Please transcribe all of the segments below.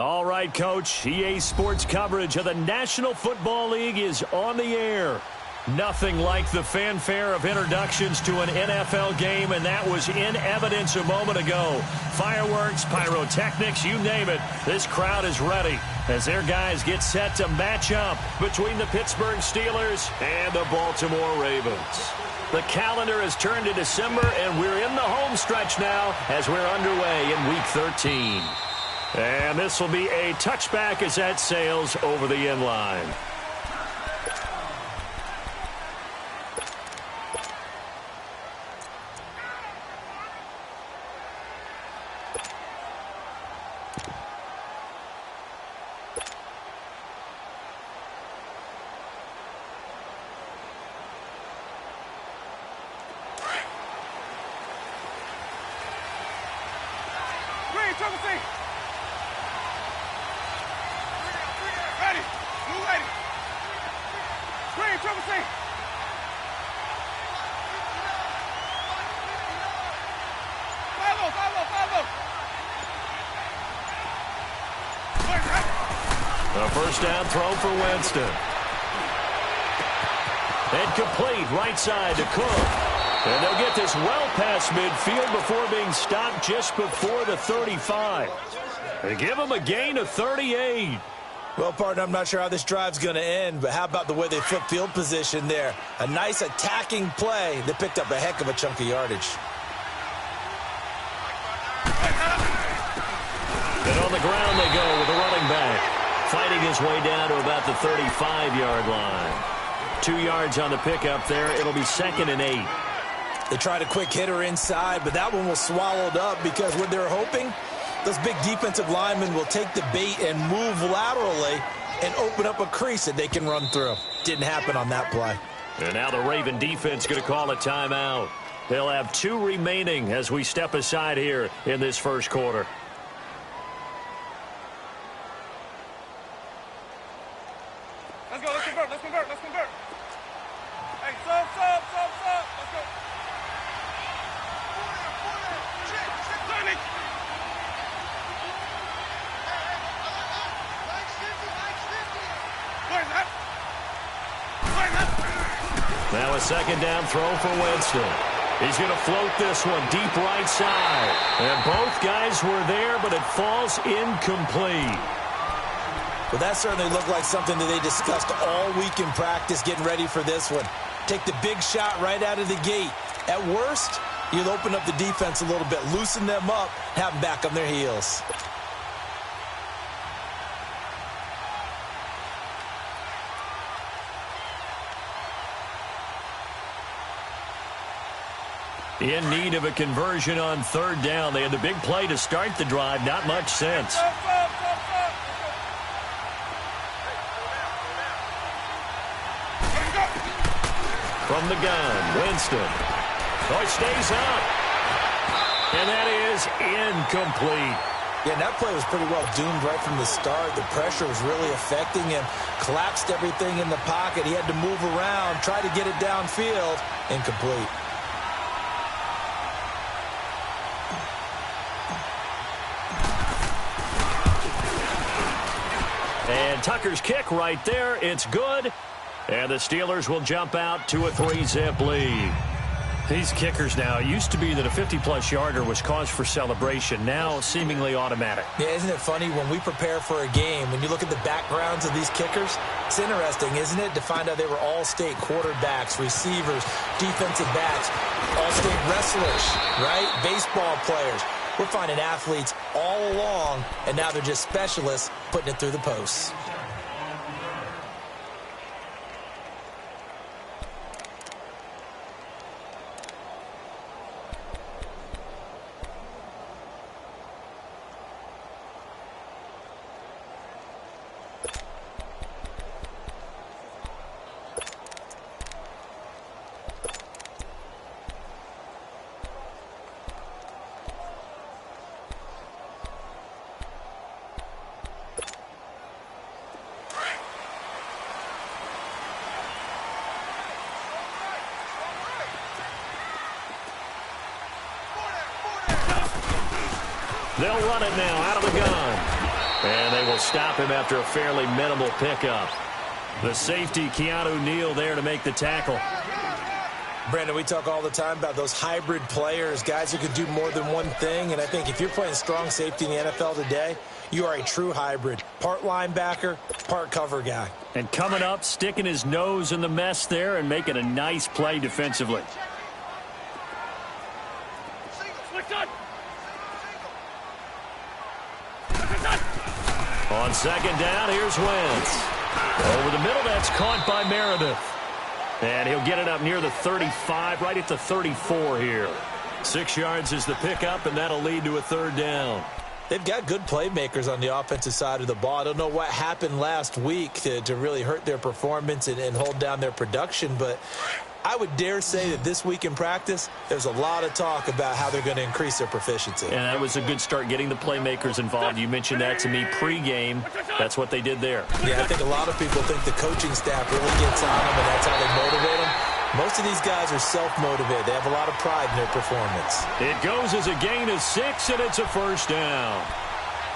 All right, Coach. EA Sports coverage of the National Football League is on the air. Nothing like the fanfare of introductions to an NFL game, and that was in evidence a moment ago. Fireworks, pyrotechnics, you name it. This crowd is ready as their guys get set to match up between the Pittsburgh Steelers and the Baltimore Ravens. The calendar has turned to December, and we're in the home stretch now as we're underway in Week 13. And this will be a touchback as that sails over the end line. A first down throw for Winston. And complete right side to Cook. And they'll get this well past midfield before being stopped just before the 35. They give them a gain of 38. Well, partner, I'm not sure how this drive's going to end, but how about the way they flip field position there? A nice attacking play. They picked up a heck of a chunk of yardage. And on the ground they go with the running back, fighting his way down to about the 35-yard line. 2 yards on the pickup there. It'll be 2nd and 8. They tried a quick hitter inside, but that one was swallowed up because what they're hoping, those big defensive linemen will take the bait and move laterally and open up a crease that they can run through. Didn't happen on that play. And now the Raven defense going to call a timeout. They'll have 2 remaining as we step aside here in this first quarter. Let's go, let's convert. Hey, sub. Let's go. Now a second down throw for Winston. He's going to float this one deep right side. And both guys were there, but it falls incomplete. Well, that certainly looked like something that they discussed all week in practice, getting ready for this one. Take the big shot right out of the gate. At worst, you'll open up the defense a little bit, loosen them up, have them back on their heels. In need of a conversion on 3rd down. They had the big play to start the drive. Not much sense. From the gun, Winston. Oh, he stays up. And that is incomplete. Yeah, and that play was pretty well doomed right from the start. The pressure was really affecting him. Collapsed everything in the pocket. He had to move around, try to get it downfield. Incomplete. And Tucker's kick right there. It's good. And the Steelers will jump out to a 3-zip lead. These kickers now, it used to be that a 50-plus yarder was cause for celebration. Now seemingly automatic. Yeah, isn't it funny when we prepare for a game, when you look at the backgrounds of these kickers, it's interesting, isn't it, to find out they were all-state quarterbacks, receivers, defensive backs, all-state wrestlers, right? Baseball players. We're finding athletes all along, and now they're just specialists putting it through the posts. They'll run it now out of the gun. And they will stop him after a fairly minimal pickup. The safety, Keanu Neal, there to make the tackle. Brandon, we talk all the time about those hybrid players, guys who could do more than one thing. And I think if you're playing strong safety in the NFL today, you are a true hybrid. Part linebacker, part cover guy. And coming up, sticking his nose in the mess there and making a nice play defensively. On second down, here's Wentz. Over the middle, that's caught by Meredith. And he'll get it up near the 35, right at the 34 here. 6 yards is the pickup, and that'll lead to a third down. They've got good playmakers on the offensive side of the ball. I don't know what happened last week to really hurt their performance and hold down their production, but I would dare say that this week in practice, there's a lot of talk about how they're going to increase their proficiency. And that was a good start getting the playmakers involved. You mentioned that to me pregame. That's what they did there. Yeah, I think a lot of people think the coaching staff really gets on them, and that's how they motivate them. Most of these guys are self-motivated. They have a lot of pride in their performance. It goes as a gain of 6, and it's a first down.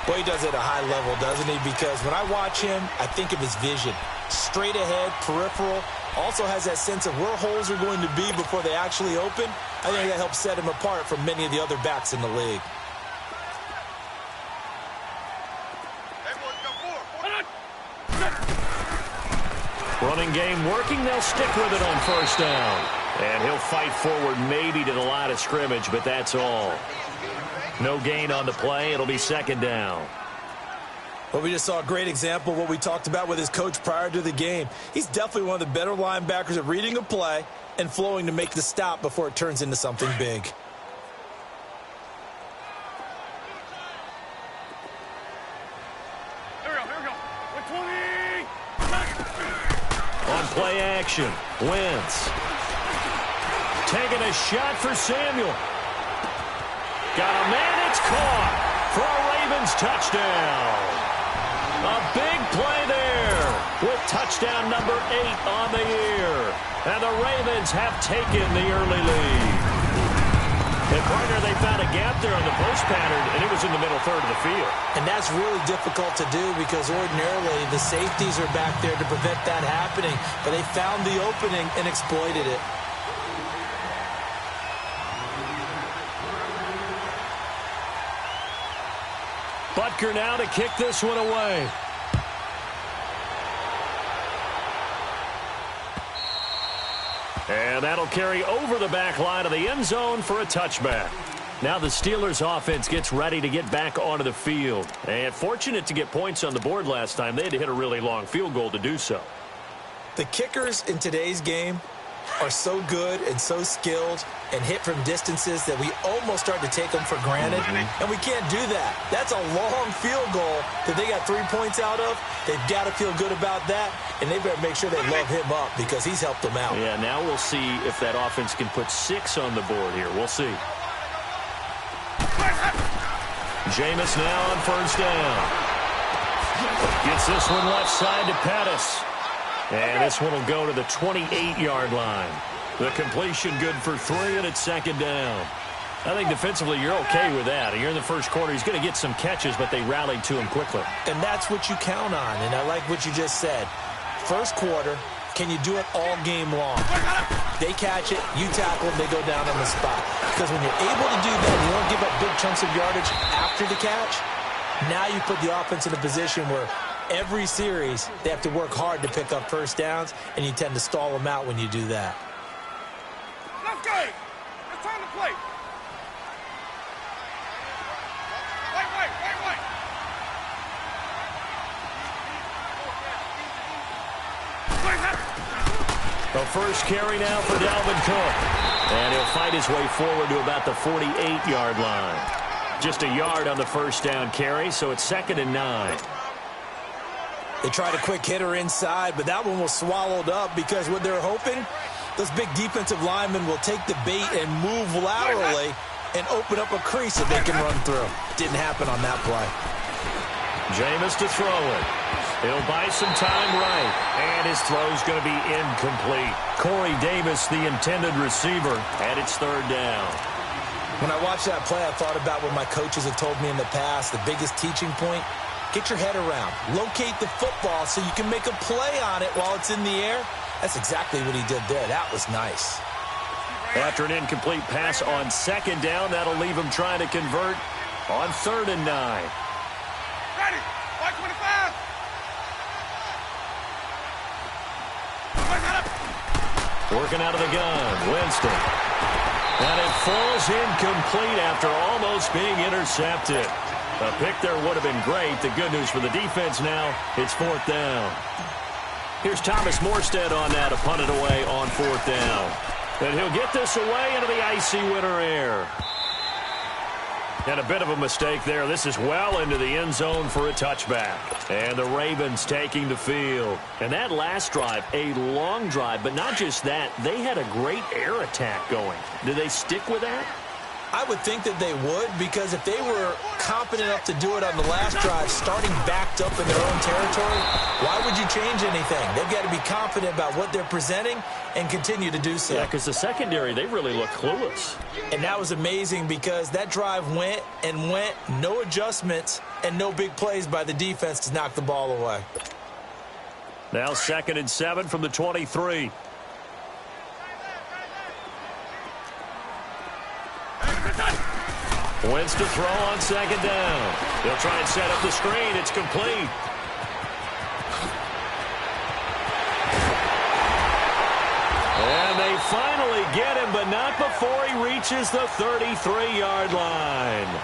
Well, he does it at a high level, doesn't he? Because when I watch him, I think of his vision. Straight ahead, peripheral. Also has that sense of where holes are going to be before they actually open. I think that helps set him apart from many of the other backs in the league. Running game working. They'll stick with it on first down. And he'll fight forward maybe to the line of scrimmage, but that's all. No gain on the play. It'll be second down. Well, we just saw a great example of what we talked about with his coach prior to the game. He's definitely one of the better linebackers at reading a play and flowing to make the stop before it turns into something big. Here we go. 120. On play action, Wentz. Taking a shot for Samuel. Got a man, it's caught for a Ravens touchdown. A big play there with touchdown number 8 on the year. And the Ravens have taken the early lead. And partner, they found a gap there on the post pattern, and it was in the middle third of the field. And that's really difficult to do because ordinarily the safeties are back there to prevent that happening. But they found the opening and exploited it. Butker now to kick this one away. And that'll carry over the back line of the end zone for a touchback. Now the Steelers offense gets ready to get back onto the field. And fortunate to get points on the board last time. They had to hit a really long field goal to do so. The kickers in today's game are so good and so skilled and hit from distances that we almost start to take them for granted, and we can't do that. That's a long field goal that they got 3 points out of. They've got to feel good about that, and they better make sure they love him up because he's helped them out. Yeah, now we'll see if that offense can put 6 on the board here. We'll see. Jameis now on first down. Gets this one left side to Pettis. And this one will go to the 28-yard line. The completion good for 3, and it's second down. I think defensively you're okay with that. You're in the first quarter. He's going to get some catches, but they rallied to him quickly. And that's what you count on, and I like what you just said. First quarter, can you do it all game long? They catch it, you tackle them, they go down on the spot. Because when you're able to do that, you don't give up big chunks of yardage after the catch. Now you put the offense in a position where every series, they have to work hard to pick up first downs, and you tend to stall them out when you do that. Let's go. It's time to play. Wait. The first carry now for Dalvin Cook. And he'll fight his way forward to about the 48-yard line. Just a yard on the first down carry, so it's 2nd and 9. They tried a quick hitter inside, but that one was swallowed up because what they're hoping, those big defensive linemen will take the bait and move laterally and open up a crease that they can run through. Didn't happen on that play. Jameis to throw it. He'll buy some time right, and his throw's going to be incomplete. Corey Davis, the intended receiver, and it's 3rd down. When I watched that play, I thought about what my coaches have told me in the past. The biggest teaching point get your head around, locate the football so you can make a play on it while it's in the air. That's exactly what he did there. That was nice. After an incomplete pass on second down, that'll leave him trying to convert on 3rd and 9. Ready. White 25. Working out of the gun, Winston. And it falls incomplete after almost being intercepted. A pick there would have been great. The good news for the defense now, it's 4th down. Here's Thomas Morstead on that to punt it away on 4th down. And he'll get this away into the icy winter air. And a bit of a mistake there. This is well into the end zone for a touchback. And the Ravens taking the field. And that last drive, a long drive, but not just that. They had a great air attack going. Do they stick with that? I would think that they would, because if they were confident enough to do it on the last drive, starting backed up in their own territory, why would you change anything? They've got to be confident about what they're presenting and continue to do so. Yeah, because the secondary, they really look clueless. And that was amazing because that drive went and went, no adjustments, and no big plays by the defense to knock the ball away. Now 2nd and 7 from the 23. Wins to throw on 2nd down. They'll try and set up the screen. It's complete. And they finally get him, but not before he reaches the 33-yard line.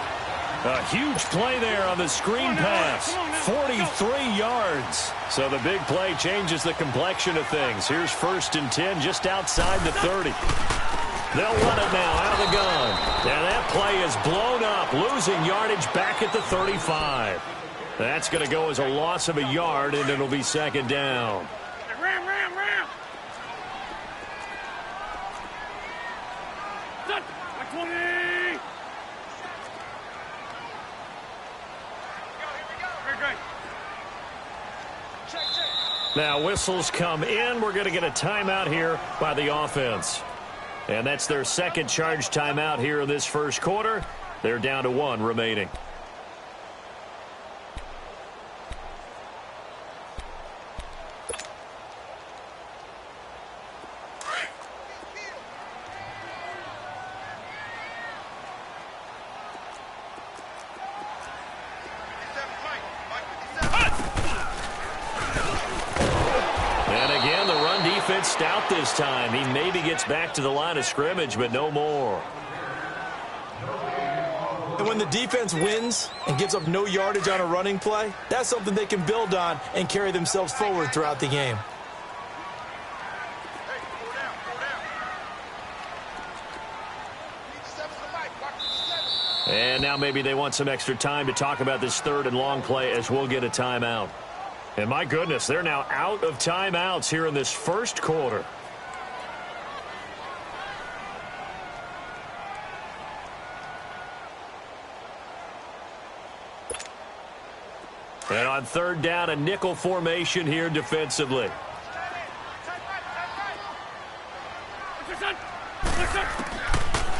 A huge play there on the screen pass. 43 yards. So the big play changes the complexion of things. Here's 1st and 10 just outside the 30. They'll run it now out of the gun. And that play is blown up, losing yardage back at the 35. That's going to go as a loss of a yard, and it'll be 2nd down. Ram. Done. 20. Very good. Check. Now whistles come in. We're going to get a timeout here by the offense. And that's their 2nd charge timeout here in this 1st quarter. They're down to 1 remaining. Stout this time. He maybe gets back to the line of scrimmage, but no more. And when the defense wins and gives up no yardage on a running play, that's something they can build on and carry themselves forward throughout the game. And now maybe they want some extra time to talk about this 3rd and long play as we'll get a timeout. And my goodness, they're now out of timeouts here in this 1st quarter. And on 3rd down, a nickel formation here defensively.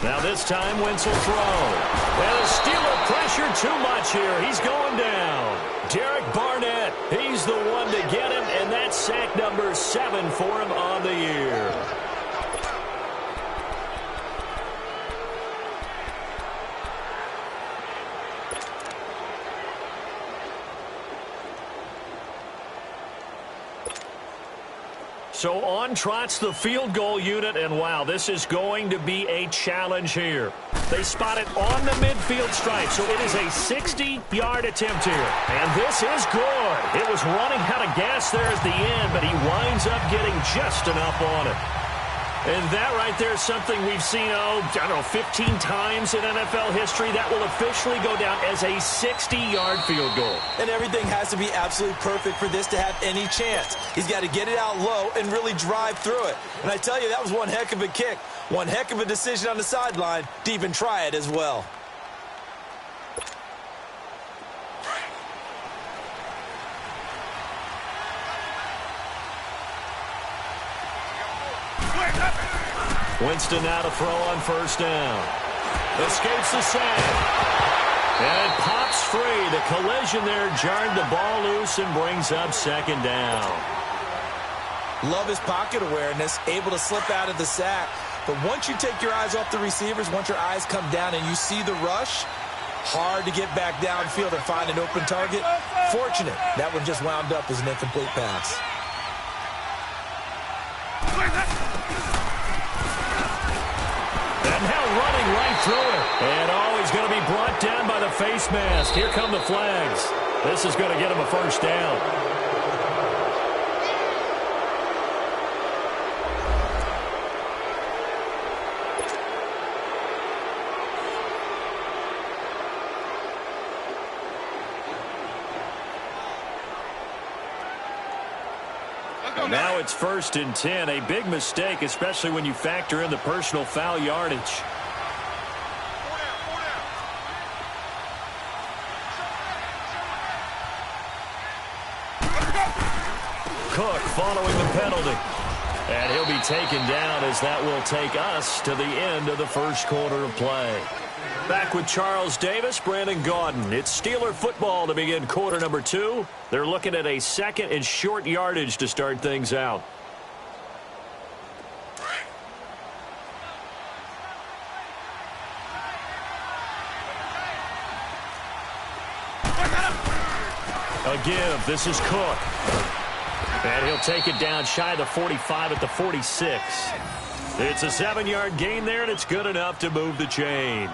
Now this time, Wentz will throw. And the Steeler pressure too much here. He's going down. Derek Barnett, he's the one to get him, and that's sack number 7 for him on the year. So on trots the field goal unit, and wow, this is going to be a challenge here. They spot it on the midfield stripe, so it is a 60-yard attempt here. And this is good. It was running out of gas there at the end, but he winds up getting just enough on it. And that right there is something we've seen, I don't know, 15 times in NFL history. That will officially go down as a 60-yard field goal. And everything has to be absolutely perfect for this to have any chance. He's got to get it out low and really drive through it. And I tell you, that was one heck of a kick. One heck of a decision on the sideline to even try it as well. Winston now to throw on 1st down. Escapes the sack. And it pops free. The collision there jarred the ball loose and brings up second down. Love his pocket awareness, able to slip out of the sack. But once you take your eyes off the receivers, once your eyes come down and you see the rush, hard to get back downfield and find an open target. Fortunate, that one just wound up as an incomplete pass. And now running right through it. And he's going to be brought down by the face mask. Here come the flags. This is going to get him a first down. Now it's 1st and 10. A big mistake, especially when you factor in the personal foul yardage. Cook following the penalty. And he'll be taken down as that will take us to the end of the first quarter of play. Back with Charles Davis, Brandon Gaudin. It's Steeler football to begin quarter number 2. They're looking at a second and short yardage to start things out. A give. This is Cook. And he'll take it down shy of the 45 at the 46. It's a 7-yard gain there, and it's good enough to move the chains.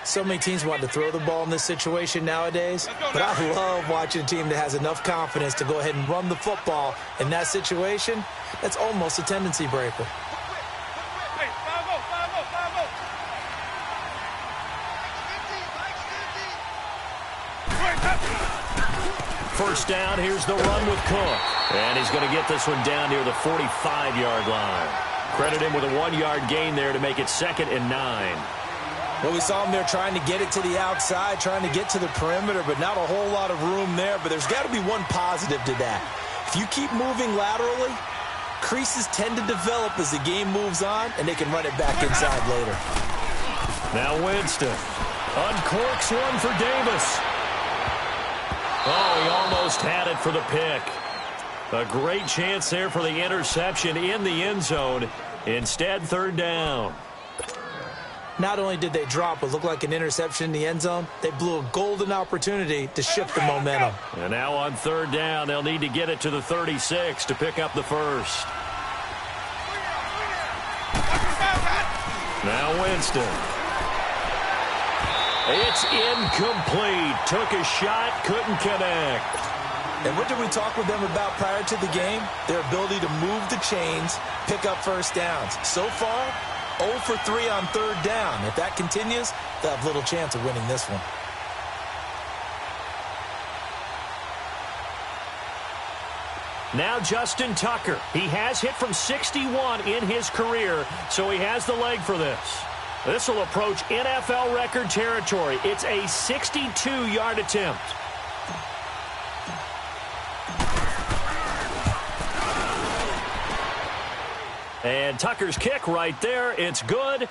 So many teams want to throw the ball in this situation nowadays, but I love watching a team that has enough confidence to go ahead and run the football. In that situation, that's almost a tendency breaker. First down, here's the run with Cook. And he's going to get this one down near the 45-yard line. Credit him with a 1-yard gain there to make it 2nd and 9. Well, we saw him there trying to get it to the outside, trying to get to the perimeter, but not a whole lot of room there. But there's got to be one positive to that. If you keep moving laterally, creases tend to develop as the game moves on, and they can run it back inside later. Now Winston uncorks one for Davis. Oh, he almost had it for the pick. A great chance there for the interception in the end zone. Instead, 3rd down. Not only did they drop what looked like an interception in the end zone, they blew a golden opportunity to shift the momentum. And now on 3rd down, they'll need to get it to the 36 to pick up the first. Now Winston. It's incomplete. Took a shot, couldn't connect. And what did we talk with them about prior to the game? Their ability to move the chains, pick up first downs. So far, 0 for 3 on 3rd down. If that continues, they'll have little chance of winning this one. Now Justin Tucker. He has hit from 61 in his career, so he has the leg for this. This will approach NFL record territory. It's a 62-yard attempt. And Tucker's kick right there. It's good.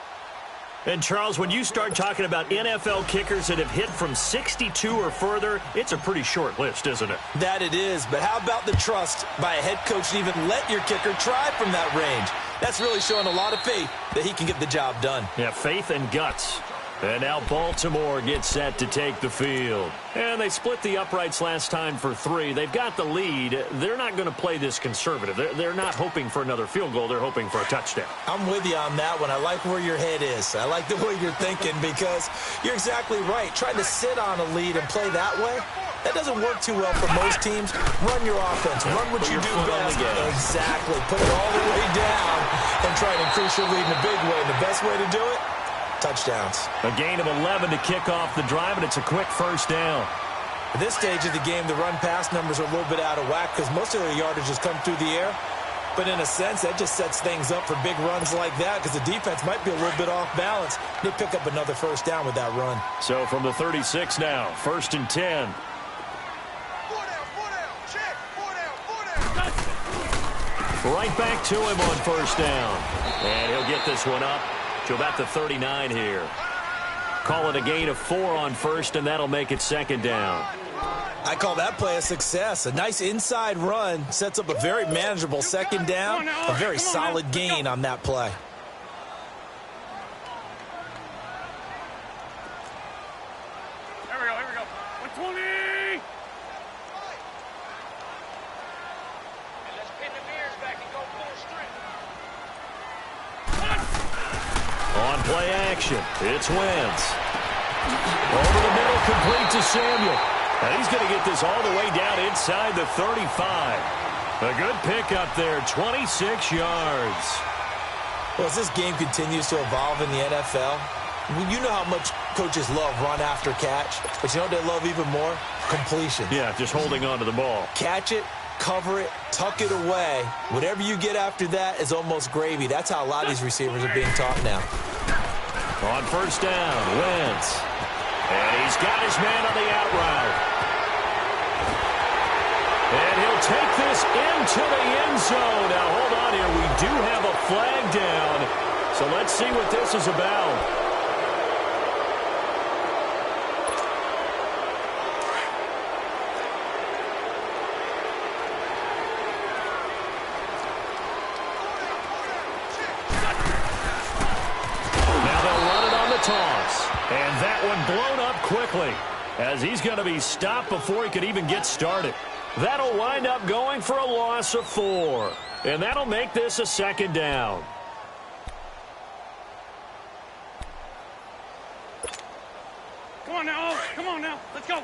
And, Charles, when you start talking about NFL kickers that have hit from 62 or further, it's a pretty short list, isn't it? That it is. But how about the trust by a head coach to even let your kicker try from that range? That's really showing a lot of faith that he can get the job done. Yeah, faith and guts. And now Baltimore gets set to take the field. And they split the uprights last time for 3. They've got the lead. They're not going to play this conservative. They're not hoping for another field goal. They're hoping for a touchdown. I'm with you on that one. I like where your head is. I like the way you're thinking because you're exactly right. Trying to sit on a lead and play that way, that doesn't work too well for most teams. Run your offense. Run what you do best. Exactly. Put it all the way down and try to increase your lead in a big way. And the best way to do it? Touchdowns. A gain of 11 to kick off the drive, and it's a quick first down. At this stage of the game, the run-pass numbers are a little bit out of whack because most of their yardage has come through the air. But in a sense, that just sets things up for big runs like that because the defense might be a little bit off balance. They pick up another first down with that run. So from the 36 now, 1st and 10. Right back to him on first down. And he'll get this one up to about the 39 here. Call it a gain of 4 on first, and that'll make it second down. I call that play a success. A nice inside run sets up a very manageable second down, a very solid gain on that play. Here we go. 120! Let's pin the mirrors back and go full strength. On play action, it's Wentz. Over the middle, complete to Samuel. And he's going to get this all the way down inside the 35. A good pickup there, 26 yards. Well, as this game continues to evolve in the NFL, you know how much coaches love run after catch, but you know what they love even more? Completion. Yeah, just holding on to the ball. Catch it, cover it, tuck it away. Whatever you get after that is almost gravy. That's how a lot of these receivers are being taught now. On first down, Wentz. And he's got his man on the out route. And he'll take this into the end zone. Now, hold on here. We do have a flag down. So let's see what this is about. Toss. And that one blown up quickly as he's going to be stopped before he could even get started. That'll wind up going for a loss of 4. And that'll make this a second down. Come on now. Let's go.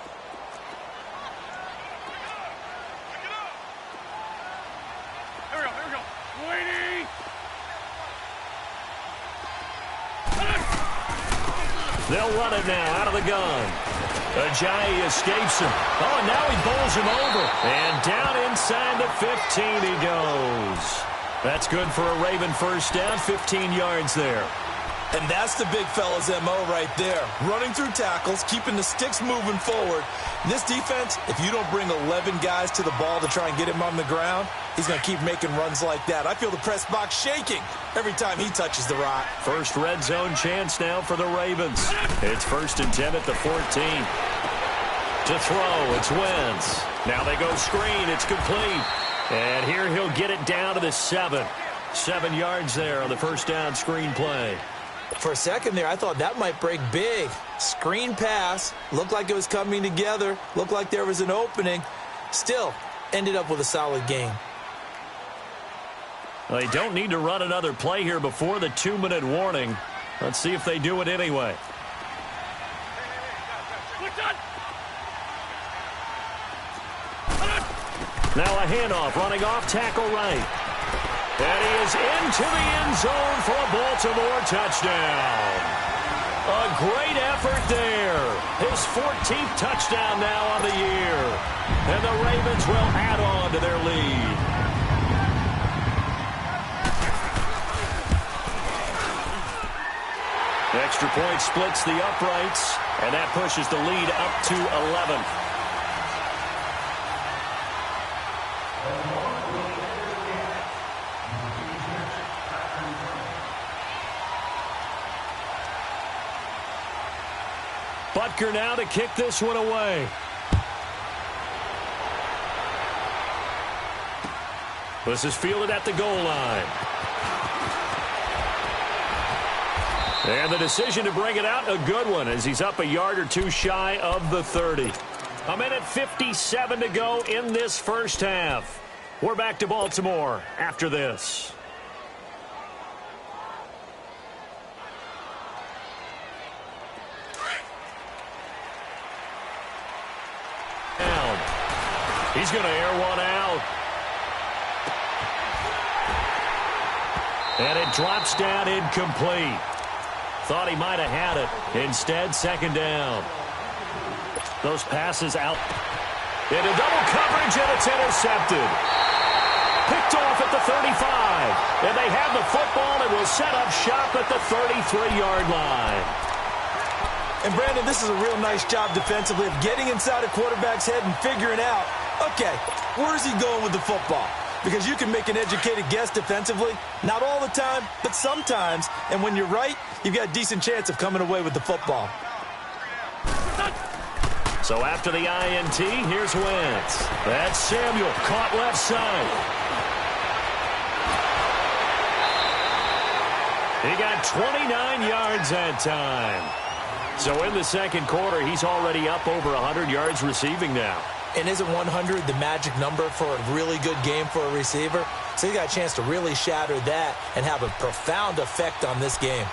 Here we go. Waiting. They'll run it now out of the gun. Ajayi escapes him. Oh, and now he bowls him over. And down inside the 15 he goes. That's good for a Raven first down, 15 yards there. And that's the big fella's MO right there. Running through tackles, keeping the sticks moving forward. This defense, if you don't bring 11 guys to the ball to try and get him on the ground, he's going to keep making runs like that. I feel the press box shaking every time he touches the rock. First red zone chance now for the Ravens. It's 1st and 10 at the 14. To throw, it's Wentz. Now they go screen, it's complete. And here he'll get it down to the 7. 7 yards there on the first down screen play. For a second there, I thought that might break big. Screen pass, looked like it was coming together, looked like there was an opening. Still, ended up with a solid game. They don't need to run another play here before the 2-minute warning. Let's see if they do it anyway. Now a handoff, running off tackle right. And he is into the end zone for a Baltimore touchdown. A great effort there. His 14th touchdown now on the year. And the Ravens will add on to their lead. Extra point splits the uprights, and that pushes the lead up to 11. Butker now to kick this one away. This is fielded at the goal line. And the decision to bring it out, a good one, as he's up a yard or two shy of the 30. A minute 57 to go in this first half. We're back to Baltimore after this. He's going to air one out. And it drops down incomplete. Thought he might have had it. Instead, second down. Those passes out. Into double coverage, and it's intercepted. Picked off at the 35. And they have the football and will set up shop at the 33-yard line. And, Brandon, this is a real nice job defensively of getting inside a quarterback's head and figuring out, okay, where is he going with the football? Because you can make an educated guess defensively. Not all the time, but sometimes. And when you're right, you've got a decent chance of coming away with the football. So after the INT, here's Wentz. That's Samuel, caught left side. He got 29 yards that time. So in the second quarter, he's already up over 100 yards receiving now. And isn't 100 the magic number for a really good game for a receiver? So he got a chance to really shatter that and have a profound effect on this game.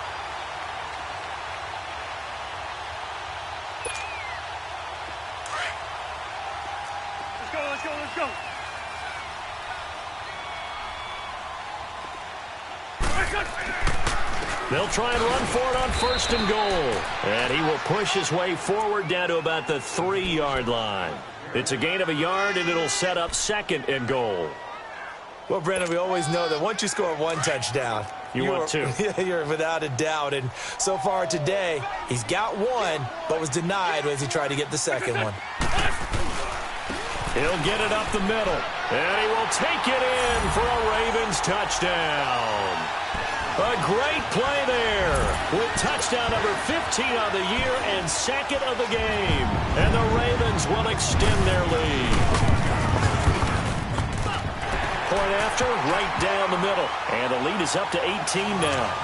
Let's go. They'll try and run for it on 1st and goal. And he will push his way forward down to about the 3-yard line. It's a gain of a yard, and it'll set up 2nd and goal. Well, Brandon, we always know that once you score one touchdown, you want two. You're without a doubt. And so far today, he's got one, but was denied as he tried to get the second one. He'll get it up the middle, and he will take it in for a Ravens touchdown. A great play there with touchdown number 15 on the year and 2nd of the game. And the Ravens will extend their lead. Point after, right down the middle. And the lead is up to 18 now.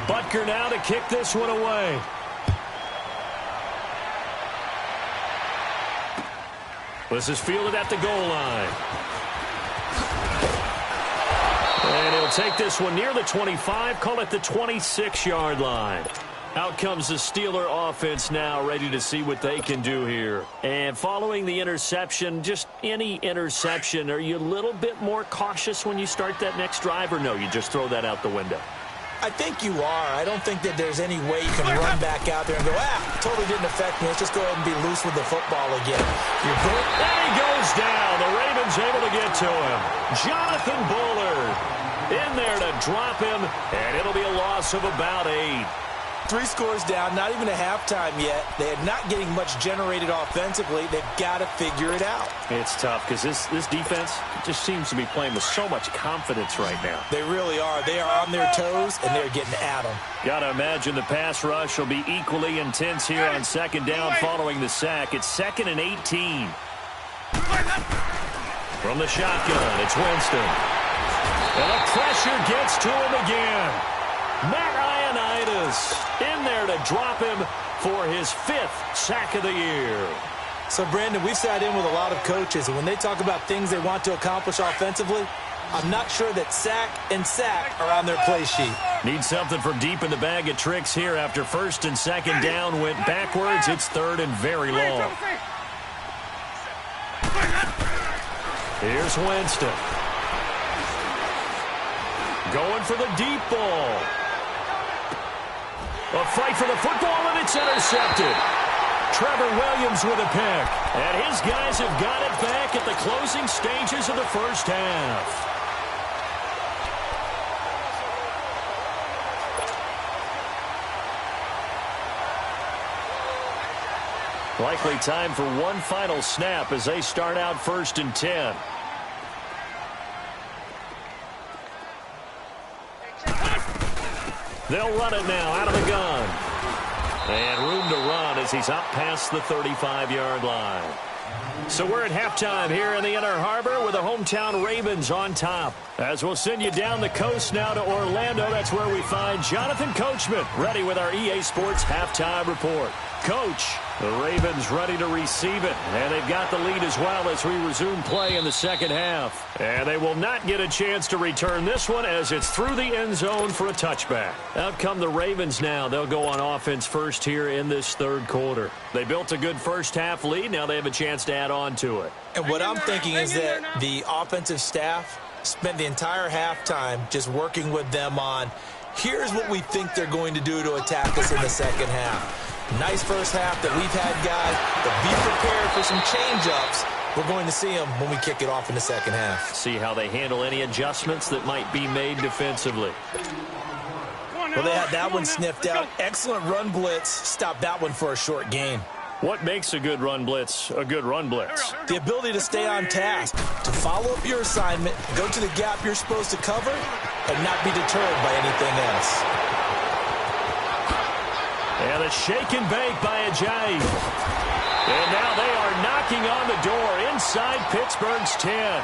Butker now to kick this one away. This is fielded at the goal line. And he'll take this one near the 25, call it the 26-yard line. Out comes the Steeler offense now, ready to see what they can do here. And following the interception, just any interception, are you a little bit more cautious when you start that next drive, or no, you just throw that out the window? I think you are. I don't think that there's any way you can run back out there and go, totally didn't affect me. Let's just go ahead and be loose with the football again. And he goes down. The Ravens able to get to him. Jonathan Bullard in there to drop him, and it'll be a loss of about 8. 3 scores down, not even a halftime yet. They are not getting much generated offensively. They've got to figure it out. It's tough because this defense just seems to be playing with so much confidence right now. They really are. They are on their toes, and they're getting at them. Got to imagine the pass rush will be equally intense here on 2nd down following the sack. It's 2nd and 18. From the shotgun, it's Winston. And the pressure gets to him again. Matt Ioannidis in there to drop him for his 5th sack of the year. So, Brandon, we've sat in with a lot of coaches, and when they talk about things they want to accomplish offensively, I'm not sure that sack and sack are on their play sheet. Need something from deep in the bag of tricks here after 1st and 2nd down went backwards. It's 3rd and very long. Here's Winston. Going for the deep ball. A fight for the football, and it's intercepted. Trevor Williams with a pick. And his guys have got it back at the closing stages of the first half. Likely time for one final snap as they start out 1st and 10. They'll run it now out of the gun. And room to run as he's up past the 35-yard line. So we're at halftime here in the Inner Harbor with the hometown Ravens on top. As we'll send you down the coast now to Orlando, that's where we find Jonathan Coachman ready with our EA Sports halftime report. Coach, the Ravens ready to receive it, and they've got the lead as well as we resume play in the second half. And they will not get a chance to return this one as it's through the end zone for a touchback. Out come the Ravens now. They'll go on offense first here in this 3rd quarter. They built a good first half lead. Now they have a chance to add on to it. And what I'm thinking is that the offensive staff spent the entire halftime just working with them on, here's what we think they're going to do to attack us in the second half. Nice first half that we've had, guys, but be prepared for some change-ups. We're going to see them when we kick it off in the second half. See how they handle any adjustments that might be made defensively. Well, they had that one sniffed out. Excellent run blitz. Stopped that one for a short gain. What makes a good run blitz a good run blitz? The ability to stay on task, to follow up your assignment, go to the gap you're supposed to cover, and not be deterred by anything else. And a shake and bake by Ajayi. And now they are knocking on the door inside Pittsburgh's 10.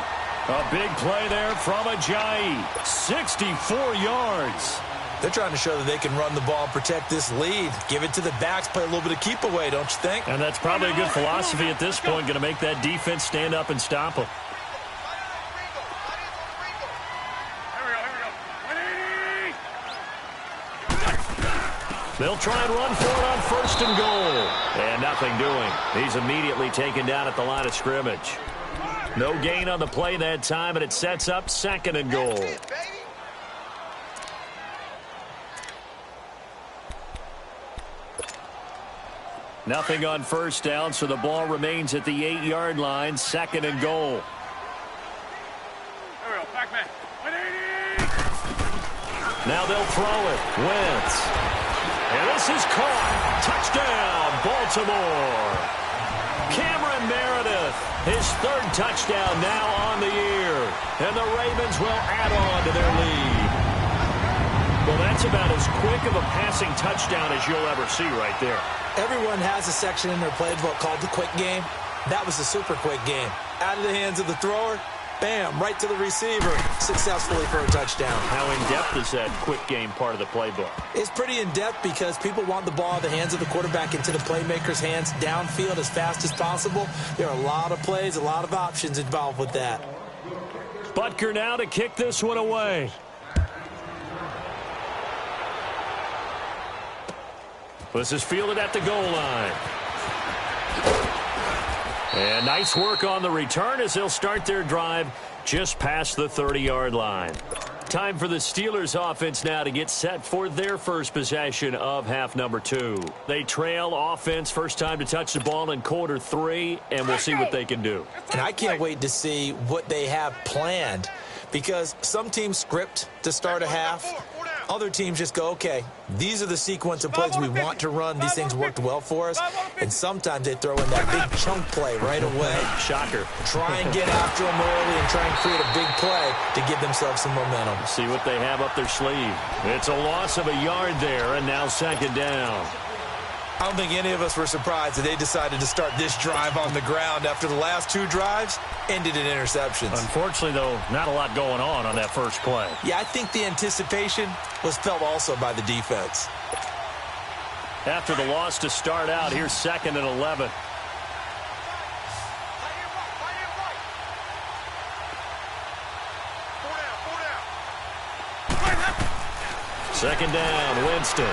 A big play there from Ajayi. 64 yards. They're trying to show that they can run the ball and protect this lead. Give it to the backs, play a little bit of keep away, don't you think? And that's probably a good philosophy at this point, going to make that defense stand up and stop them. They'll try and run for it on first and goal. And nothing doing. He's immediately taken down at the line of scrimmage. No gain on the play that time, and it sets up second and goal. Nothing on first down, so the ball remains at the 8-yard line, second and goal. There we go, back man. 180! Now they'll throw it. Wentz. And this is caught. Touchdown, Baltimore. Cameron Meredith, his third touchdown now on the year. And the Ravens will add on to their lead. Well, that's about as quick of a passing touchdown as you'll ever see right there. Everyone has a section in their playbook called the quick game. That was the super quick game. Out of the hands of the thrower, bam, right to the receiver, successfully for a touchdown. How in-depth is that quick game part of the playbook? It's pretty in-depth because people want the ball out of the hands of the quarterback into the playmaker's hands downfield as fast as possible. There are a lot of plays, a lot of options involved with that. Butker now to kick this one away. This is fielded at the goal line. And nice work on the return as they'll start their drive just past the 30-yard line. Time for the Steelers offense now to get set for their first possession of half number 2. They trail offense, first time to touch the ball in quarter 3, and we'll see what they can do. And I can't wait to see what they have planned, because some teams script to start a half. Other teams just go, okay, these are the sequence of plays we want to run. These things worked well for us. And sometimes they throw in that big chunk play right away. Shocker. Try and get after them early and try and create a big play to give themselves some momentum. See what they have up their sleeve. It's a loss of a yard there, and now second down. I don't think any of us were surprised that they decided to start this drive on the ground after the last 2 drives ended in interceptions. Unfortunately, though, not a lot going on that first play. Yeah, I think the anticipation was felt also by the defense. After the loss to start out, here's second and 11. Second down, Winston.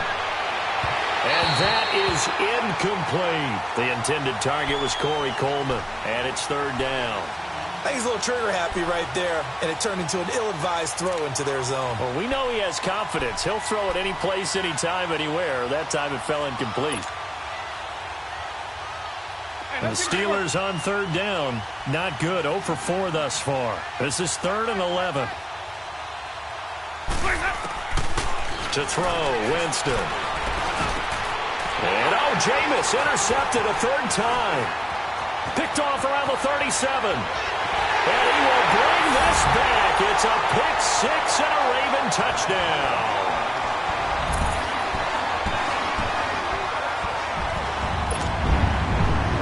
And that is incomplete. The intended target was Corey Coleman, and it's third down. I think he's a little trigger happy right there, and it turned into an ill-advised throw into their zone. Well, we know he has confidence. He'll throw it any place, anytime, anywhere. That time it fell incomplete. And the Steelers on third down. Not good. 0 for 4 thus far. This is third and 11. To throw, Winston. And Jameis intercepted a third time. Picked off around the 37. And he will bring this back. It's a pick 6 and a Raven touchdown.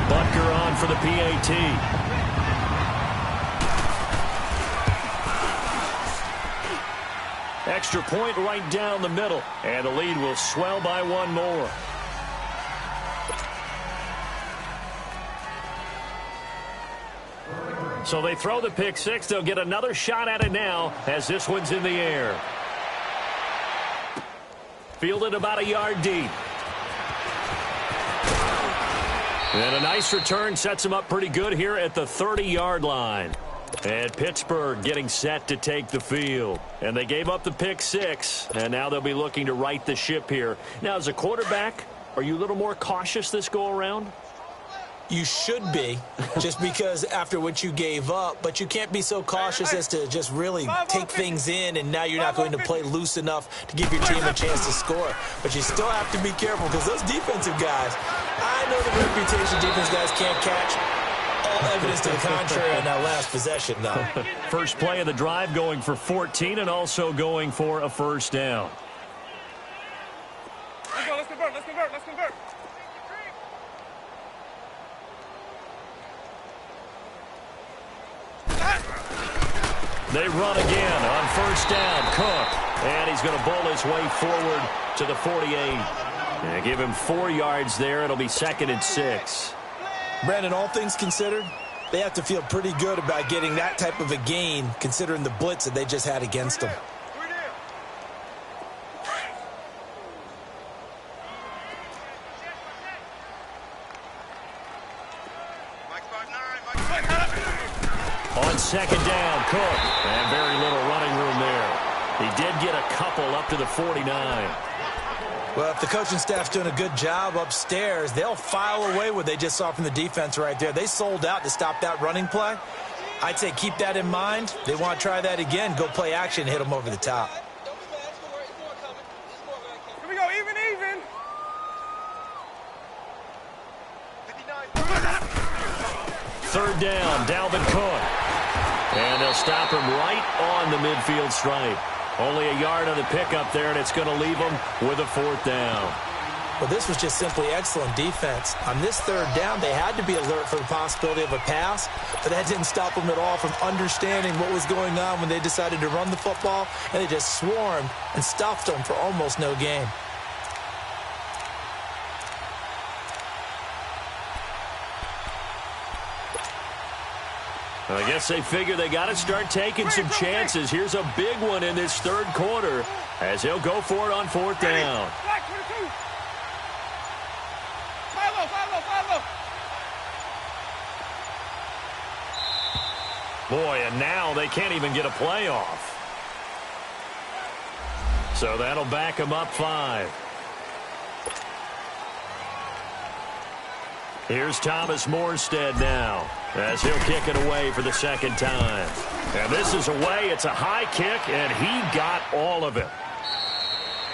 Butker on for the PAT. Extra point right down the middle. And the lead will swell by 1 more. So they throw the pick 6. They'll get another shot at it now as this one's in the air. Fielded about a yard deep. And a nice return sets him up pretty good here at the 30-yard line. And Pittsburgh getting set to take the field. And they gave up the pick 6. And now they'll be looking to right the ship here. Now, as a quarterback, are you a little more cautious this go-around? You should be, just because after what you gave up, but you can't be so cautious as to just really take things in, and now you're not going to play loose enough to give your team a chance to score. But you still have to be careful because those defensive guys, I know the reputation defense guys can't catch. All evidence to the contrary on that last possession, though. First play of the drive going for 14 and also going for a first down. Let's go, let's convert, let's convert, let's convert. They run again on first down. Cook, and he's going to bowl his way forward to the 48. And give him 4 yards there. It'll be 2nd and 6. Brandon, all things considered, they have to feel pretty good about getting that type of a gain, considering the blitz that they just had against them. On second down, Cook, and very little running room there. He did get a couple up to the 49. Well, if the coaching staff's doing a good job upstairs, they'll file away what they just saw from the defense right there. They sold out to stop that running play. I'd say keep that in mind. They want to try that again. Go play action, hit them over the top. Here we go, even. Third down, Dalvin Cook. And they'll stop him right on the midfield stripe. Only a yard on the pickup there, and it's going to leave them with a 4th down. Well, this was just simply excellent defense. On this third down, they had to be alert for the possibility of a pass, but that didn't stop them at all from understanding what was going on when they decided to run the football, and they just swarmed and stuffed them for almost no gain. I guess they figure they got to start taking some chances. Here's a big one in this third quarter as he'll go for it on 4th down. Boy, and now they can't even get a play off. So that'll back them up 5. Here's Thomas Morstead now as he'll kick it away for the 2nd time. And this is away. It's a high kick, and he got all of it.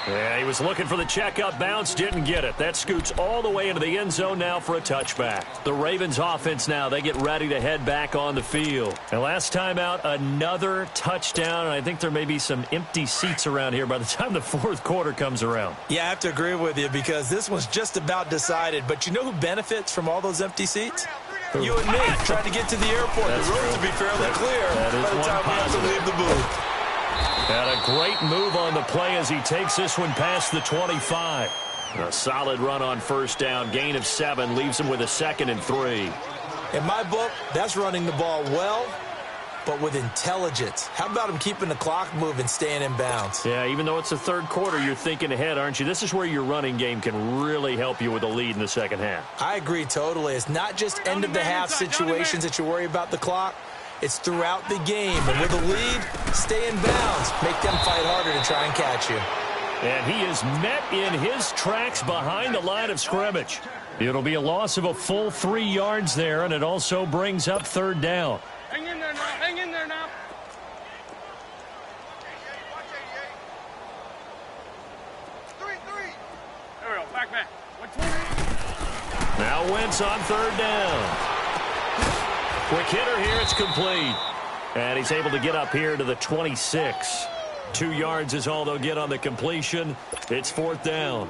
Yeah, he was looking for the checkup bounce, didn't get it. That scoots all the way into the end zone now for a touchback. The Ravens offense now, they get ready to head back on the field. And last time out, another touchdown, and I think there may be some empty seats around here by the time the 4th quarter comes around. Yeah, I have to agree with you because this one's just about decided. But you know who benefits from all those empty seats? You and me, trying to get to the airport. That's the roads true. will be fairly clear that by the is time we have to leave the booth. And a great move on the play as he takes this one past the 25. A solid run on first down. Gain of 7 leaves him with a 2nd and 3. In my book, that's running the ball well, but with intelligence. How about him keeping the clock moving, staying in bounds? Yeah, even though it's the third quarter, you're thinking ahead, aren't you? This is where your running game can really help you with a lead in the second half. I agree totally. It's not just end-of-the-half situations that you worry about the clock. It's throughout the game. And with a lead, stay in bounds. Make them fight harder to try and catch you. And he is met in his tracks behind the line of scrimmage. It'll be a loss of a full 3 yards there, and it also brings up 3rd down. Hang in there now, hang in there now. Three. There we go, back. 120. Now Wentz on 3rd down. Quick hitter here, it's complete. And he's able to get up here to the 26. 2 yards is all they'll get on the completion. It's 4th down.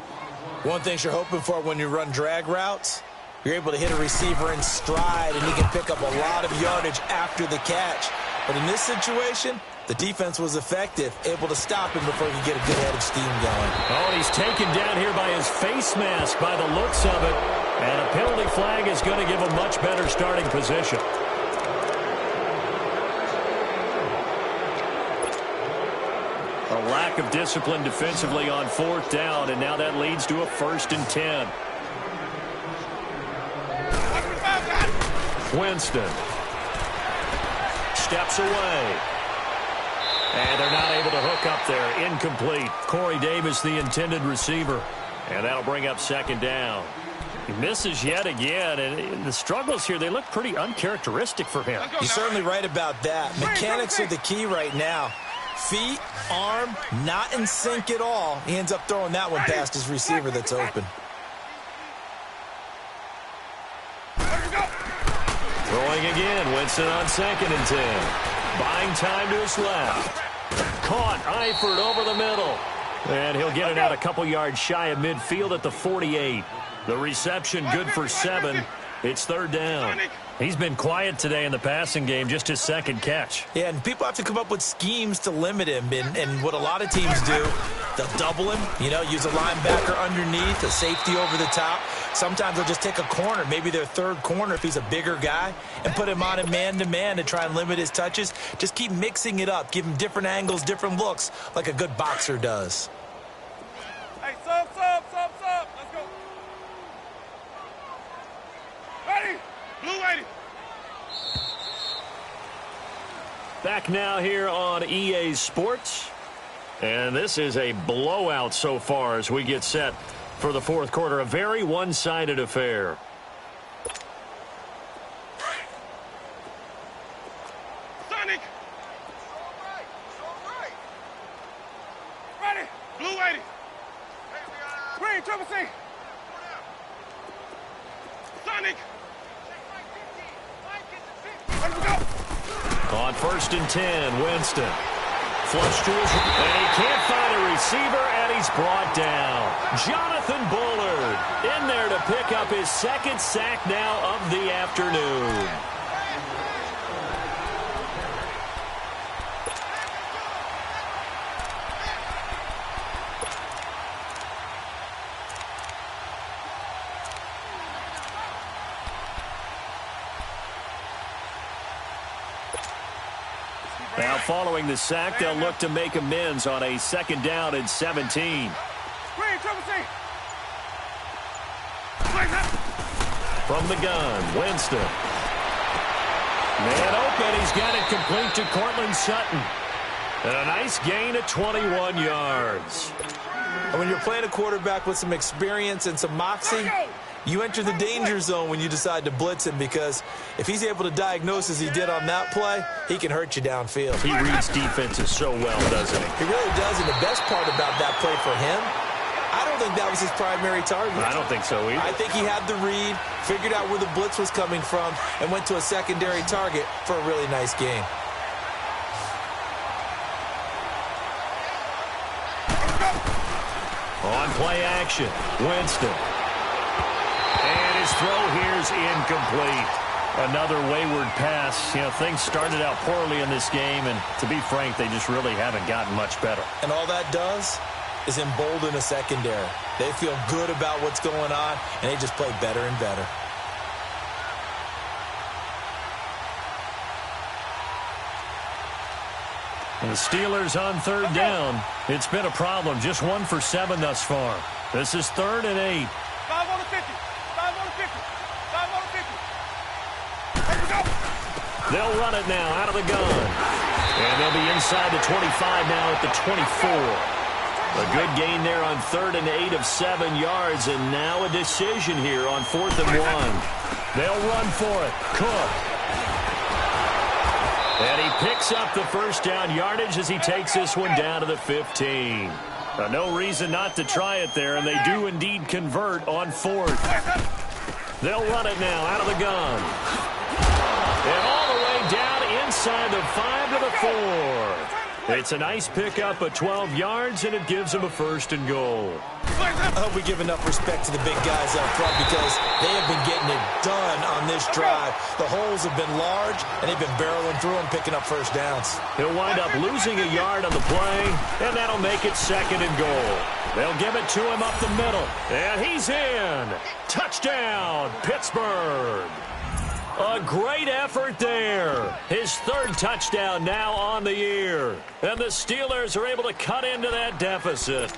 One thing you're hoping for when you run drag routes, you're able to hit a receiver in stride, and he can pick up a lot of yardage after the catch. But in this situation, the defense was effective, able to stop him before he could get a good head of steam going. Oh, and he's taken down here by his face mask by the looks of it. And a penalty flag is going to give him much better starting position. A lack of discipline defensively on 4th down, and now that leads to a 1st and 10. Winston steps away. And they're not able to hook up there. Incomplete. Corey Davis, the intended receiver. And that'll bring up 2nd down. He misses yet again, and the struggles here, they look pretty uncharacteristic for him. You're certainly right about that. Mechanics are the key right now. Feet, arm, not in sync at all. He ends up throwing that one past his receiver that's open. Throwing again. Winston on 2nd and 10. Buying time to his left. Caught. Eifert over the middle. And he'll get it out a couple yards shy of midfield at the 48. The reception good for 7. It's 3rd down. He's been quiet today in the passing game, just his 2nd catch. Yeah, and people have to come up with schemes to limit him. And what a lot of teams do, they'll double him, use a linebacker underneath, a safety over the top. Sometimes they'll just take a corner, maybe their 3rd corner if he's a bigger guy, and put him on a man-to-man to try and limit his touches. Just keep mixing it up, give him different angles, different looks, like a good boxer does. Hey, sub. Let's go. Ready? Blue 80. Back now here on EA Sports. And this is a blowout so far as we get set for the 4th quarter. A very one-sided affair. Sonic. Ready? Blue 80. Green, triple C. Sonic. Ready to go. On 1st and 10, Winston. Flush to his... And he can't find a receiver, and he's brought down. Jonathan Bullard in there to pick up his 2nd sack now of the afternoon. Now following the sack, they'll look to make amends on a 2nd down and 17. Green, triple C. From the gun, Winston. Man open, he's got it complete to Cortland Sutton. And a nice gain of 21 yards. And when you're playing a quarterback with some experience and some moxie, you enter the danger zone when you decide to blitz him, because if he's able to diagnose as he did on that play, he can hurt you downfield. He reads defenses so well, doesn't he? He really does, and the best part about that play for him, I don't think that was his primary target. I don't think so either. I think he had the read, figured out where the blitz was coming from, and went to a secondary target for a really nice game. On play action, Winston. And his throw here is incomplete. Another wayward pass. Things started out poorly in this game, and to be frank, they just really haven't gotten much better. And all that does is embolden a secondary. They feel good about what's going on, and they just play better and better. And the Steelers on 3rd down. It's been a problem. Just 1 for 7 thus far. This is 3rd and 8. 5 on the 50. 5 on the 50. 5 on the 50. Ready to go. They'll run it now out of the gun. And they'll be inside the 25 now at the 24. A good gain there on 3rd and 8 of 7 yards. And now a decision here on 4th and 1. They'll run for it. Cook. And he picks up the 1st down yardage as he takes this one down to the 15. No reason not to try it there, and they do indeed convert on 4th. They'll run it now out of the gun. And all the way down inside the 5 to the 4. It's a nice pickup of 12 yards, and it gives them a 1st and goal. I hope we give enough respect to the big guys up front, because they have been getting it done on this drive. The holes have been large, and they've been barreling through and picking up 1st downs. He'll wind up losing a yard on the play, and that'll make it 2nd and goal. They'll give it to him up the middle, and he's in. Touchdown, Pittsburgh. A great effort there. His 3rd touchdown now on the year. And the Steelers are able to cut into that deficit.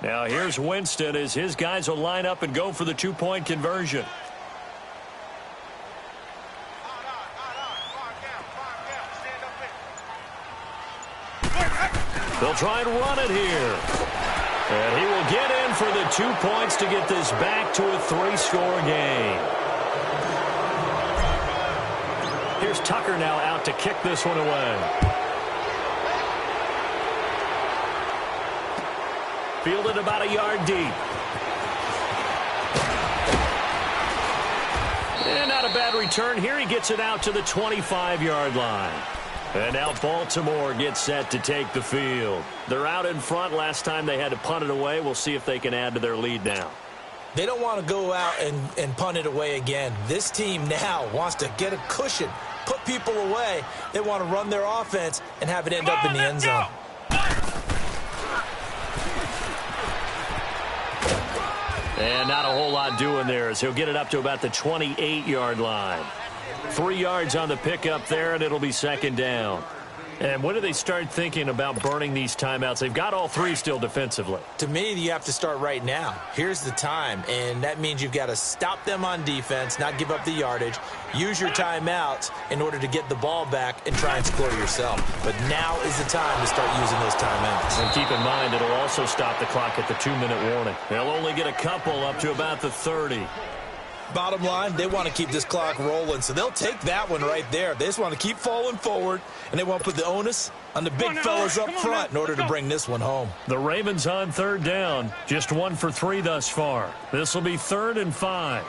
Now here's Winston as his guys will line up and go for the 2-point conversion. They'll try and run it here. And he will get in for the 2 points to get this back to a 3-score game. Here's Tucker now out to kick this one away. Fielded about a yard deep. And not a bad return here. He gets it out to the 25-yard line. And now Baltimore gets set to take the field. They're out in front. Last time they had to punt it away. We'll see if they can add to their lead now. They don't want to go out and punt it away again. This team now wants to get a cushion, put people away. They want to run their offense and have it end up in the end zone. And not a whole lot doing there as he'll get it up to about the 28-yard line. 3 yards on the pickup there, and it'll be second down. And when do they start thinking about burning these timeouts? They've got all 3 still defensively. To me, you have to start right now. Here's the time, and that means you've got to stop them on defense, not give up the yardage, use your timeouts in order to get the ball back and try and score yourself. But now is the time to start using those timeouts. And keep in mind, it'll also stop the clock at the 2-minute warning. They'll only get a couple up to about the 30. Bottom line, they want to keep this clock rolling, so they'll take that one right there. They just want to keep falling forward, and they want to put the onus on the big fellas up front in order to bring this one home. The Ravens on third down, just 1 for 3 thus far. This will be 3rd and 5.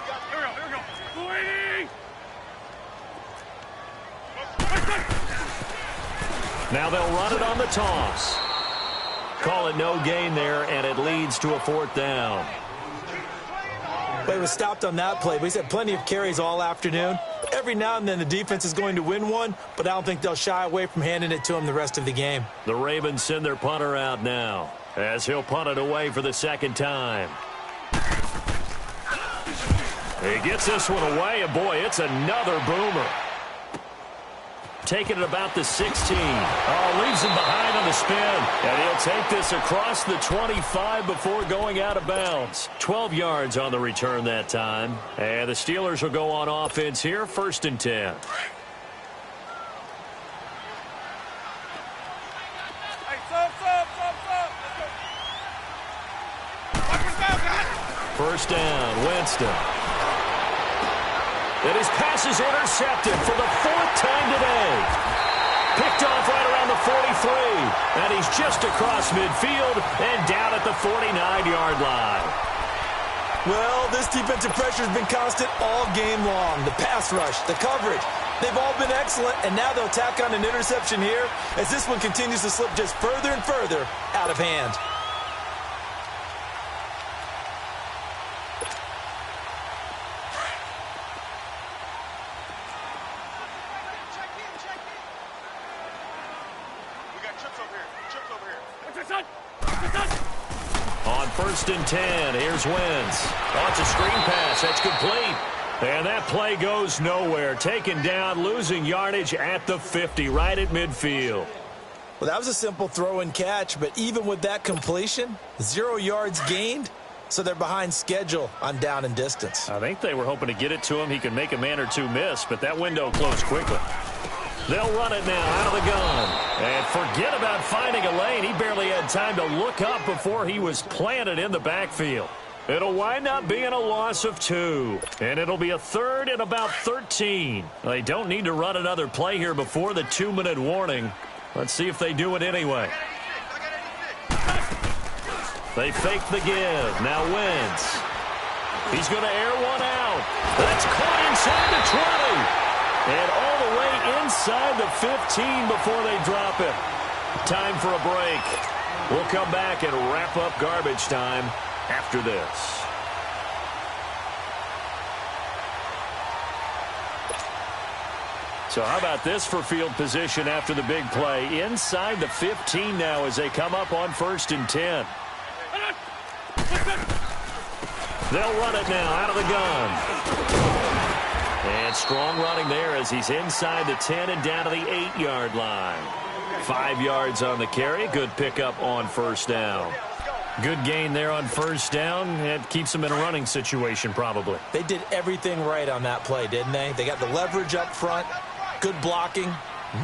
Now they'll run it on the toss. Call it no gain there, and it leads to a 4th down. But he was stopped on that play. But he's had plenty of carries all afternoon. Every now and then the defense is going to win one, but I don't think they'll shy away from handing it to him the rest of the game. The Ravens send their punter out now as he'll punt it away for the 2nd time. He gets this one away, and boy, it's another boomer. Taking it about the 16. Oh, leaves him behind on the spin. And he'll take this across the 25 before going out of bounds. 12 yards on the return that time. And the Steelers will go on offense here, 1st and 10. Hey, sub. First down, Winston. And his pass is intercepted for the 4th time today. Picked off right around the 43. And he's just across midfield and down at the 49-yard line. Well, this defensive pressure has been constant all game long. The pass rush, the coverage, they've all been excellent, and now they'll tack on an interception here as this one continues to slip just further and further out of hand. On 1st and 10, here's Wentz. Oh, it's a screen pass. That's complete. And that play goes nowhere. Taken down, losing yardage at the 50, right at midfield. Well, that was a simple throw and catch, but even with that completion, 0 yards gained, so they're behind schedule on down and distance. I think they were hoping to get it to him. He could make a man or two miss, but that window closed quickly. They'll run it now out of the gun. And forget about finding a lane. He barely had time to look up before he was planted in the backfield. It'll wind up being a loss of 2. And it'll be a 3rd and about 13. They don't need to run another play here before the 2-minute warning. Let's see if they do it anyway. They fake the give. Now Wentz. He's going to air one out. That's caught inside the 20. And all the way inside the 15 before they drop it. Time for a break. We'll come back and wrap up garbage time after this. So how about this for field position after the big play? Inside the 15 now as they come up on 1st and 10. They'll run it now out of the gun. And strong running there as he's inside the 10 and down to the 8-yard line. 5 yards on the carry. Good pickup on 1st down. Good gain there on 1st down. It keeps them in a running situation probably. They did everything right on that play, didn't they? They got the leverage up front, good blocking,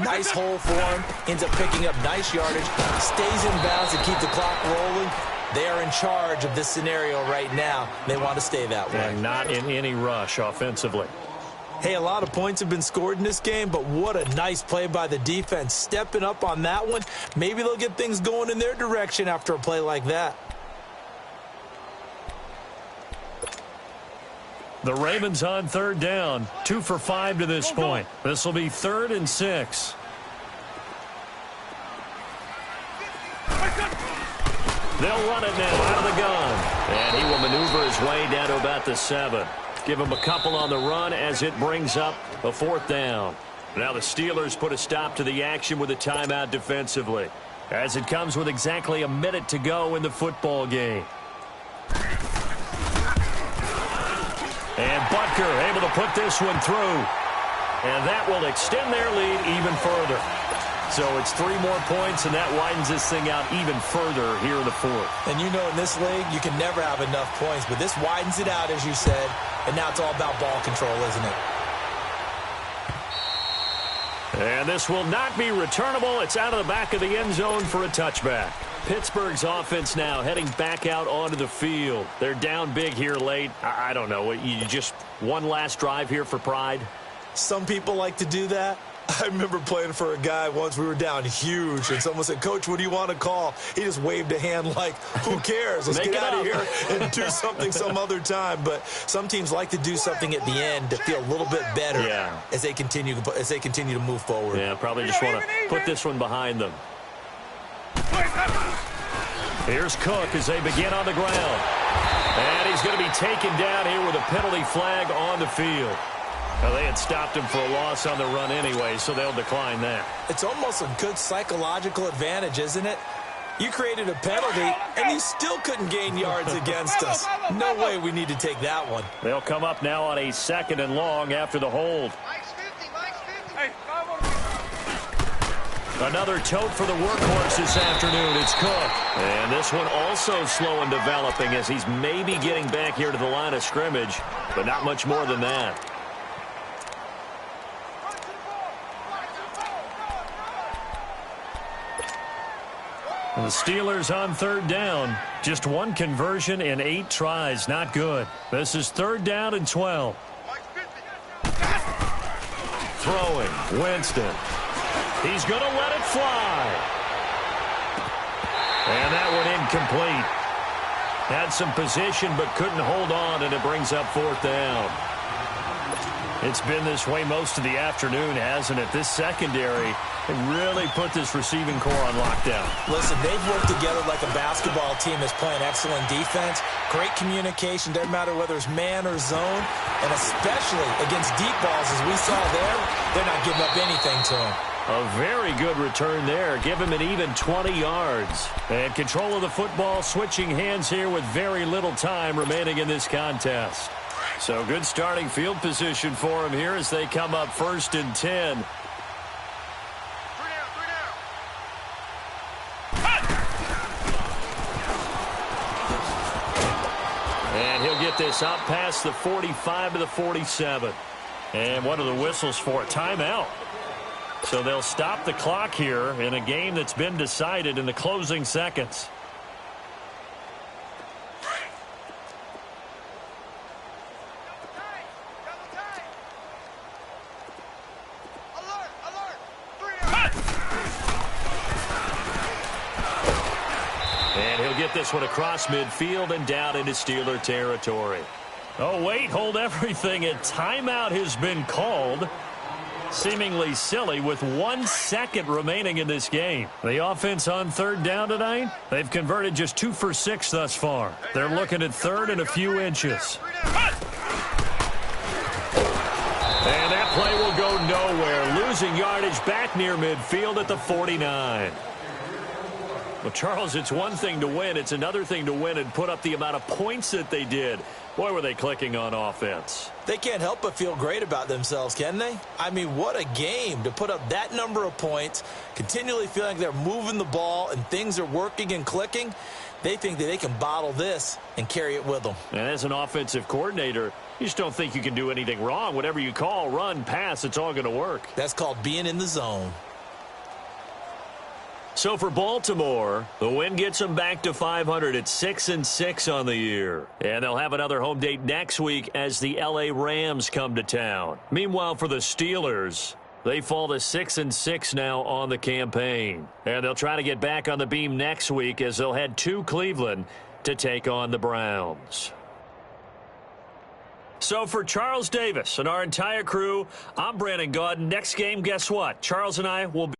nice hole for him, ends up picking up nice yardage, stays in bounds to keep the clock rolling. They are in charge of this scenario right now. They want to stay that way. And not in any rush offensively. Hey, a lot of points have been scored in this game, but what a nice play by the defense. Stepping up on that one. Maybe they'll get things going in their direction after a play like that. The Ravens on third down. 2 for 5 to this point. This will be 3rd and 6. They'll run it now out of the gun. And he will maneuver his way down to about the 7. Give him a couple on the run as it brings up a 4th down. Now the Steelers put a stop to the action with a timeout defensively, as it comes with exactly a minute to go in the football game. And Butker able to put this one through. And that will extend their lead even further. So it's 3 more points, and that widens this thing out even further here in the 4th. And you know in this league, you can never have enough points, but this widens it out, as you said, and now it's all about ball control, isn't it? And this will not be returnable. It's out of the back of the end zone for a touchback. Pittsburgh's offense now heading back out onto the field. They're down big here late. I don't know. You just one last drive here for pride? Some people like to do that. I remember playing for a guy once. We were down huge, and someone said, "Coach, what do you want to call?" He just waved a hand like, who cares? Let's get out of here and do something some other time. But some teams like to do something at the end to feel a little bit better as they continue to move forward. Yeah, probably just want to put this one behind them. Here's Cook as they begin on the ground. And he's going to be taken down here with a penalty flag on the field. Well, they had stopped him for a loss on the run anyway, so they'll decline that. It's almost a good psychological advantage, isn't it? You created a penalty, and you still couldn't gain yards against us. No way we need to take that one. They'll come up now on a 2nd and long after the hold. Hey, Another tote for the workhorse this afternoon. It's Cook. And this one also slow in developing as he's maybe getting back here to the line of scrimmage, but not much more than that. The Steelers on 3rd down. Just 1 conversion in 8 tries. Not good. This is 3rd down and 12. Throwing. Winston. He's going to let it fly. And that one incomplete. Had some position but couldn't hold on, and it brings up 4th down. It's been this way most of the afternoon, hasn't it? This secondary really put this receiving core on lockdown. Listen, they've worked together like a basketball team that's playing excellent defense. Great communication, doesn't matter whether it's man or zone. And especially against deep balls, as we saw there, they're not giving up anything to them. A very good return there. Give him an even 20 yards. And control of the football, switching hands here with very little time remaining in this contest. So good starting field position for him here as they come up 1st and 10. And he'll get this up past the 45 to the 47. And what are the whistles for? Timeout. So they'll stop the clock here in a game that's been decided in the closing seconds. And he'll get this one across midfield and down into Steeler territory. Oh, wait, hold everything. A timeout has been called. Seemingly silly with 1 second remaining in this game. The offense on 3rd down tonight, they've converted just 2 for 6 thus far. They're looking at 3rd and a few inches. And that play will go nowhere. Losing yardage back near midfield at the 49. Well, Charles, it's one thing to win. It's another thing to win and put up the amount of points that they did. Boy, were they clicking on offense. They can't help but feel great about themselves, can they? I mean, what a game to put up that number of points, continually feeling like they're moving the ball and things are working and clicking. They think that they can bottle this and carry it with them. And as an offensive coordinator, you just don't think you can do anything wrong. Whatever you call, run, pass, it's all going to work. That's called being in the zone. So for Baltimore, the win gets them back to 500 at 6-6 on the year. And they'll have another home date next week as the LA Rams come to town. Meanwhile, for the Steelers, they fall to 6-6 now on the campaign. And they'll try to get back on the beam next week as they'll head to Cleveland to take on the Browns. So for Charles Davis and our entire crew, I'm Brandon Gaudin. Next game, guess what? Charles and I will be